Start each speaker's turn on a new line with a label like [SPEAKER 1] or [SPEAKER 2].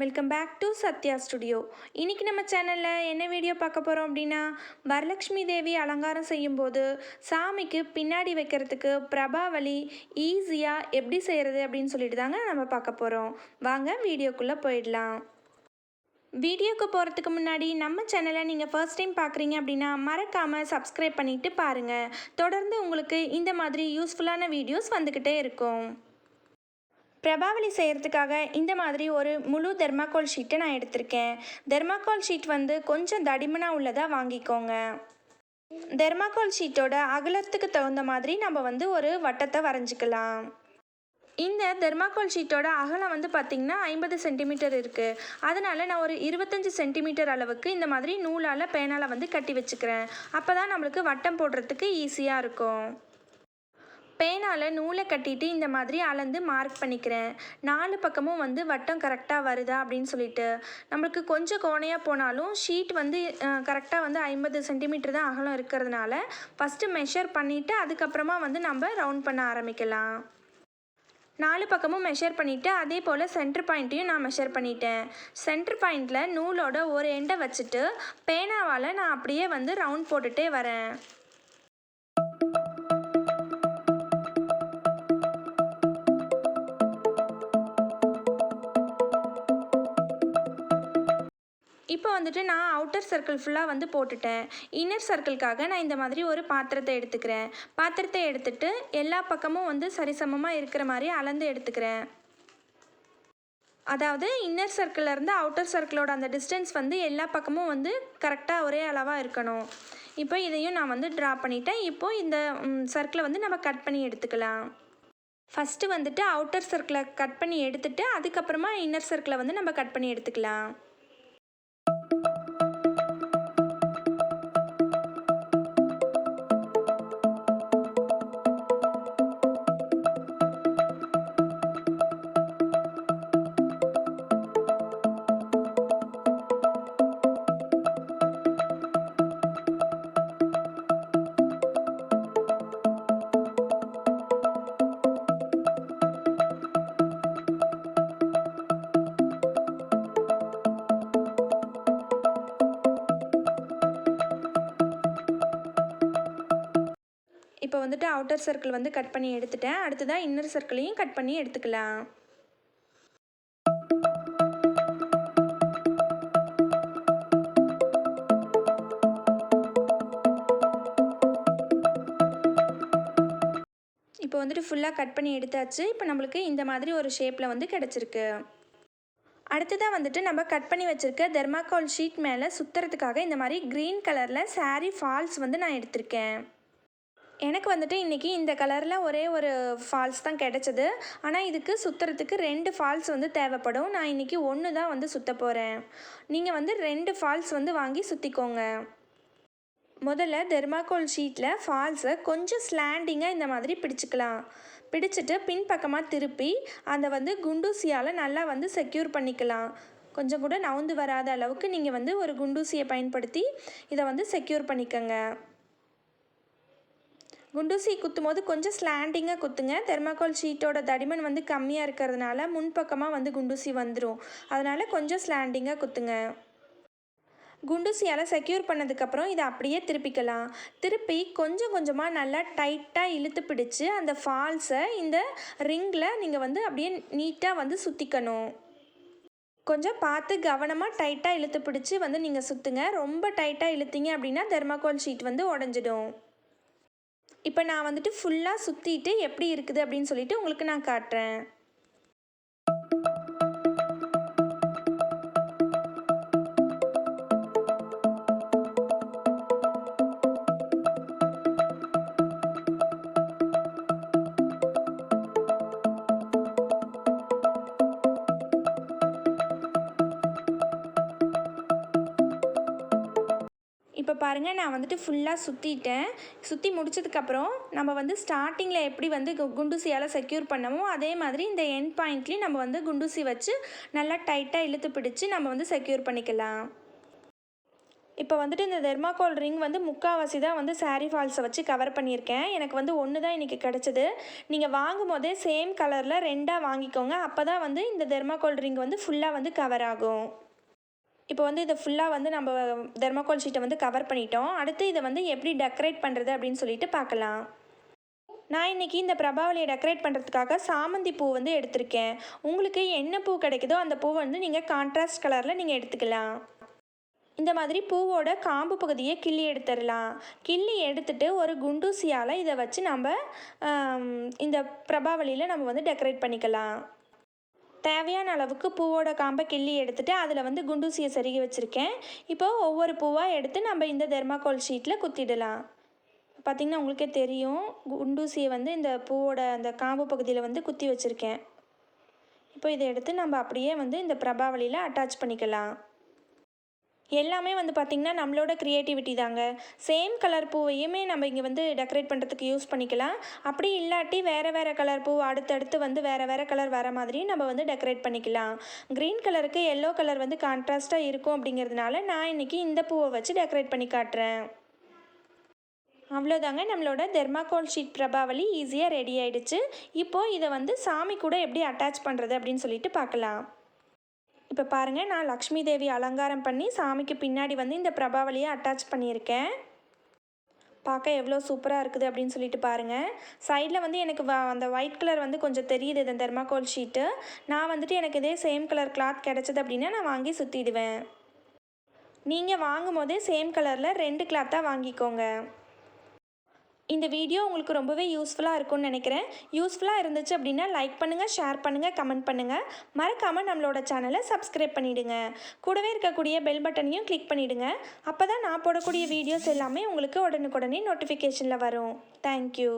[SPEAKER 1] Welcome back to Sathya studio. இன்றைக்கி நம்ம சேனலில் என்ன வீடியோ பார்க்க போகிறோம் அப்படின்னா, வரலக்ஷ்மி தேவி அலங்காரம் செய்யும்போது சாமிக்கு பின்னாடி வைக்கிறதுக்கு பிரபாவலி ஈஸியாக எப்படி செய்கிறது அப்படின்னு சொல்லிட்டு தாங்க நம்ம பார்க்க போகிறோம். வாங்க வீடியோக்குள்ளே போயிடலாம். வீடியோக்கு போகிறதுக்கு முன்னாடி நம்ம சேனலை நீங்கள் ஃபர்ஸ்ட் டைம் பார்க்குறீங்க அப்படின்னா மறக்காமல் சப்ஸ்கிரைப் பண்ணிவிட்டு பாருங்கள். தொடர்ந்து உங்களுக்கு இந்த மாதிரி யூஸ்ஃபுல்லான வீடியோஸ் வந்துக்கிட்டே இருக்கும். பிரபாவலி செய்கிறதுக்காக இந்த மாதிரி ஒரு முழு தெர்மாக்கோல் ஷீட்டை நான் எடுத்திருக்கேன். தெர்மாக்கோல் ஷீட் வந்து கொஞ்சம் தடிமனாக உள்ளதாக வாங்கிக்கோங்க. தெர்மாக்கோல் ஷீட்டோட அகலத்துக்கு தகுந்த மாதிரி நம்ம வந்து ஒரு வட்டத்தை வரைஞ்சிக்கலாம். இந்த தெர்மாக்கோல் ஷீட்டோட அகலம் வந்து பார்த்திங்கன்னா 50 சென்டிமீட்டர் இருக்குது. அதனால் நான் ஒரு 25 சென்டிமீட்டர் அளவுக்கு இந்த மாதிரி நூலால் பேனால் வந்து கட்டி வச்சுக்கிறேன். அப்போ தான் நம்மளுக்கு வட்டம் போடுறதுக்கு ஈஸியாக இருக்கும். பேனால் நூலை கட்டிட்டு இந்த மாதிரி அளந்து மார்க் பண்ணிக்கிறேன். 4 பக்கமும் வந்து வட்டம் கரெக்டாக வருதா அப்படின்னு சொல்லிட்டு. நம்மளுக்கு கொஞ்சம் கோணையாக போனாலும் ஷீட் வந்து கரெக்டாக வந்து 50 சென்டிமீட்டர் தான் அகலம் இருக்கிறதுனால ஃபஸ்ட்டு மெஷர் பண்ணிவிட்டு அதுக்கப்புறமா வந்து நம்ம ரவுண்ட் பண்ண ஆரம்பிக்கலாம். 4 பக்கமும் மெஷர் பண்ணிவிட்டு அதே போல் சென்டர் பாயிண்ட்டையும் நான் மெஷர் பண்ணிட்டேன். சென்டர் பாயிண்டில் நூலோட ஒரு எண்டை வச்சுட்டு பேனாவால் நான் அப்படியே வந்து ரவுண்ட் போட்டுகிட்டே வரேன். இப்போ வந்துட்டு நான் அவுட்டர் சர்க்கிள் ஃபுல்லாக வந்து போட்டுட்டேன். இன்னர் சர்க்கிள்காக நான் இந்த மாதிரி ஒரு பாத்திரத்தை எடுத்துக்கிறேன். பாத்திரத்தை எடுத்துகிட்டு எல்லா பக்கமும் வந்து சரிசமமாக இருக்கிற மாதிரி அளந்து எடுத்துக்கிறேன். அதாவது இன்னர் சர்க்கிள்லேருந்து அவுட்டர் சர்க்கிளோட அந்த டிஸ்டன்ஸ் வந்து எல்லா பக்கமும் வந்து கரெக்டாக ஒரே அளவாக இருக்கணும். இப்போ இதையும் நான் வந்து ட்ரா பண்ணிட்டேன். இப்போது இந்த சர்க்கிளை வந்து நம்ம கட் பண்ணி எடுத்துக்கலாம். ஃபஸ்ட்டு வந்துட்டு அவுட்டர் சர்க்கிளை கட் பண்ணி எடுத்துகிட்டு அதுக்கப்புறமா இன்னர் சர்க்கிளை வந்து நம்ம கட் பண்ணி எடுத்துக்கலாம். இப்போ வந்துட்டு அவுட்டர் சர்க்கிள் வந்து கட் பண்ணி எடுத்துட்டேன். அடுத்ததாக இன்னர் சர்க்கிளையும் கட் பண்ணி எடுத்துக்கலாம். இப்போ வந்துட்டு ஃபுல்லாக கட் பண்ணி எடுத்தாச்சு. இப்போ நம்மளுக்கு இந்த மாதிரி ஒரு ஷேப்பில் வந்து கிடச்சிருக்கு. அடுத்ததாக வந்துட்டு நம்ம கட் பண்ணி வச்சுருக்க தெர்மாக்கோல் ஷீட் மேலே சுற்றுறதுக்காக இந்த மாதிரி க்ரீன் கலரில் சாரீ ஃபால்ஸ் வந்து நான் எடுத்திருக்கேன். எனக்கு வந்துட்டு இன்றைக்கி இந்த கலரில் ஒரே ஒரு ஃபால்ஸ் தான் கிடச்சிது. ஆனால் இதுக்கு சுற்றுறதுக்கு 2 ஃபால்ஸ் வந்து தேவைப்படும். நான் இன்றைக்கி 1 தான் வந்து சுற்ற போகிறேன். நீங்கள் வந்து 2 ஃபால்ஸ் வந்து வாங்கி சுற்றிக்கோங்க. முதல்ல தெர்மாக்கோல் ஷீட்டில் ஃபால்ஸை கொஞ்சம் ஸ்லாண்டிங்காக இந்த மாதிரி பிடிச்சிக்கலாம். பிடிச்சிட்டு பின்பக்கமாக திருப்பி அதை வந்து குண்டூசியால் நல்லா வந்து செக்யூர் பண்ணிக்கலாம். கொஞ்சம் கூட நவுந்து வராத அளவுக்கு நீங்கள் வந்து ஒரு குண்டூசியை பயன்படுத்தி இதை வந்து செக்யூர் பண்ணிக்கோங்க. குண்டூசி குத்தும் போது கொஞ்சம் ஸ்லாண்டிங்காக குத்துங்க. தெர்மாக்கோல் ஷீட்டோட தடிமன் வந்து கம்மியாக இருக்கிறதுனால முன்பக்கமாக வந்து குண்டூசி வந்துடும். அதனால் கொஞ்சம் ஸ்லாண்டிங்காக குத்துங்க. குண்டூசியால் செக்யூர் பண்ணதுக்கப்புறம் இதை அப்படியே திருப்பிக்கலாம். திருப்பி கொஞ்சம் கொஞ்சமாக நல்லா டைட்டாக இழுத்து பிடிச்சி அந்த ஃபால்ஸை இந்த ரிங்கில் நீங்கள் வந்து அப்படியே நீட்டாக வந்து சுற்றிக்கணும். கொஞ்சம் பார்த்து கவனமாக டைட்டாக இழுத்து பிடிச்சி வந்து நீங்கள் சுற்றுங்க. ரொம்ப டைட்டாக இழுத்தீங்க அப்படின்னா தெர்மாக்கோல் ஷீட் வந்து உடஞ்சிடும். இப்போ நான் வந்துட்டு ஃபுல்லாக சுற்றிட்டு எப்படி இருக்குது அப்படின்னு சொல்லிட்டு உங்களுக்கு நான் காட்டுறேன். இப்போ பாருங்கள், நான் வந்துட்டு ஃபுல்லாக சுற்றிட்டேன். சுற்றி முடிச்சதுக்கப்புறம் நம்ம வந்து ஸ்டார்டிங்கில் எப்படி வந்து குண்டூசியால் செக்யூர் பண்ணமோ அதே மாதிரி இந்த எண்ட் பாயிண்ட்லேயும் நம்ம வந்து குண்டூசி வச்சு நல்லா டைட்டாக இழுத்து பிடிச்சி நம்ம வந்து செக்யூர் பண்ணிக்கலாம். இப்போ வந்துட்டு இந்த தெர்மாக்கோல் ரிங் வந்து முக்கால்வாசி தான் வந்து சாரீ ஃபால்ஸை வச்சு கவர் பண்ணியிருக்கேன். எனக்கு வந்து ஒன்று தான் இன்றைக்கி கிடச்சிது. நீங்கள் வாங்கும் போதே சேம் கலரில் 2ஆக வாங்கிக்கோங்க. அப்போ தான் வந்து இந்த தெர்மாக்கோல் ரிங் வந்து ஃபுல்லாக வந்து கவர் ஆகும். இப்போ வந்து இதை ஃபுல்லாக வந்து நம்ம தெர்மாக்கோல் ஷீட்டை வந்து கவர் பண்ணிட்டோம். அடுத்து இதை வந்து எப்படி டெக்கரேட் பண்ணுறது அப்படின்னு சொல்லிட்டு பார்க்கலாம். நான் இன்றைக்கி இந்த பிரபாவலியை டெக்கரேட் பண்ணுறதுக்காக சாமந்தி பூ வந்து எடுத்திருக்கேன். உங்களுக்கு என்ன பூ கிடைக்குதோ அந்த பூ வந்து நீங்கள் கான்ட்ராஸ்ட் கலரில் நீங்கள் எடுத்துக்கலாம். இந்த மாதிரி பூவோட காம்பு பகுதியை கிள்ளி எடுத்துடலாம். கிள்ளி எடுத்துட்டு ஒரு குண்டூசியால் இதை வச்சு நம்ம இந்த பிரபாவலியில் நம்ம வந்து டெக்கரேட் பண்ணிக்கலாம். தேவையான அளவுக்கு பூவோட காம்பை கிள்ளி எடுத்துட்டு அதில் வந்து குண்டூசியை செருகி வச்சுருக்கேன். இப்போது ஒவ்வொரு பூவாக எடுத்து நம்ம இந்த தெர்மாக்கோல் ஷீட்டில் குத்திடலாம். பார்த்திங்கன்னா உங்களுக்கே தெரியும், குண்டூசியை வந்து இந்த பூவோட அந்த காம்பு பகுதியில் வந்து குத்தி வச்சுருக்கேன். இப்போ இதை எடுத்து நம்ம அப்படியே வந்து இந்த பிரபாவலியில் அட்டாச் பண்ணிக்கலாம். எல்லாமே வந்து பார்த்திங்கன்னா நம்மளோட க்ரியேட்டிவிட்டி தாங்க. சேம் கலர் பூவையுமே நம்ம இங்கே வந்து டெக்கரேட் பண்ணுறதுக்கு யூஸ் பண்ணிக்கலாம். அப்படி இல்லாட்டி வேறு வேறு கலர் பூ அடுத்தடுத்து வந்து வேறு வேறு கலர் வர மாதிரி நம்ம வந்து டெக்கரேட் பண்ணிக்கலாம். க்ரீன் கலருக்கு எல்லோ கலர் வந்து கான்ட்ராஸ்ட்டாக இருக்கும் அப்படிங்கிறதுனால நான் இன்றைக்கி இந்த பூவை வச்சு டெக்கரேட் பண்ணி காட்டுறேன். அவ்வளோதாங்க, நம்மளோட தெர்மாக்கோல் ஷீட் பிரபாவலி ஈஸியாக ரெடி ஆகிடுச்சு. இப்போது இதை வந்து சாமி கூட எப்படி அட்டாச் பண்ணுறது அப்படின்னு சொல்லிட்டு பார்க்கலாம். இப்போ பாருங்கள், நான் லக்ஷ்மி தேவி அலங்காரம் பண்ணி சாமிக்கு பின்னாடி வந்து இந்த பிரபாவலியை அட்டாச் பண்ணியிருக்கேன். பார்க்க எவ்வளோ சூப்பராக இருக்குது அப்படின்னு சொல்லிட்டு பாருங்கள். சைடில் வந்து எனக்கு அந்த ஒயிட் கலர் வந்து கொஞ்சம் தெரியுது இந்த தெர்மாக்கோல் ஷீட்டு. நான் வந்துட்டு எனக்கு இதே சேம் கலர் கிளாத் கிடச்சிது அப்படின்னா நான் வாங்கி சுற்றிடுவேன். நீங்கள் வாங்கும் போதே சேம் கலரில் 2 கிளாத்தாக வாங்கிக்கோங்க. இந்த வீடியோ உங்களுக்கு ரொம்பவே யூஸ்ஃபுல்லாக இருக்கும்னு நினைக்கிறேன். யூஸ்ஃபுல்லாக இருந்துச்சு அப்படின்னா லைக் பண்ணுங்கள், ஷேர் பண்ணுங்கள், கமெண்ட் பண்ணுங்கள். மறக்காமல் நம்மளோட சேனலை சப்ஸ்கிரைப் பண்ணிவிடுங்க. கூடவே இருக்கக்கூடிய பெல் பட்டனையும் கிளிக் பண்ணிவிடுங்க. அப்போ தான் நான் போடக்கூடிய வீடியோஸ் எல்லாமே உங்களுக்கு உடனுக்குடனே நோட்டிஃபிகேஷனில் வரும். தேங்க்யூ.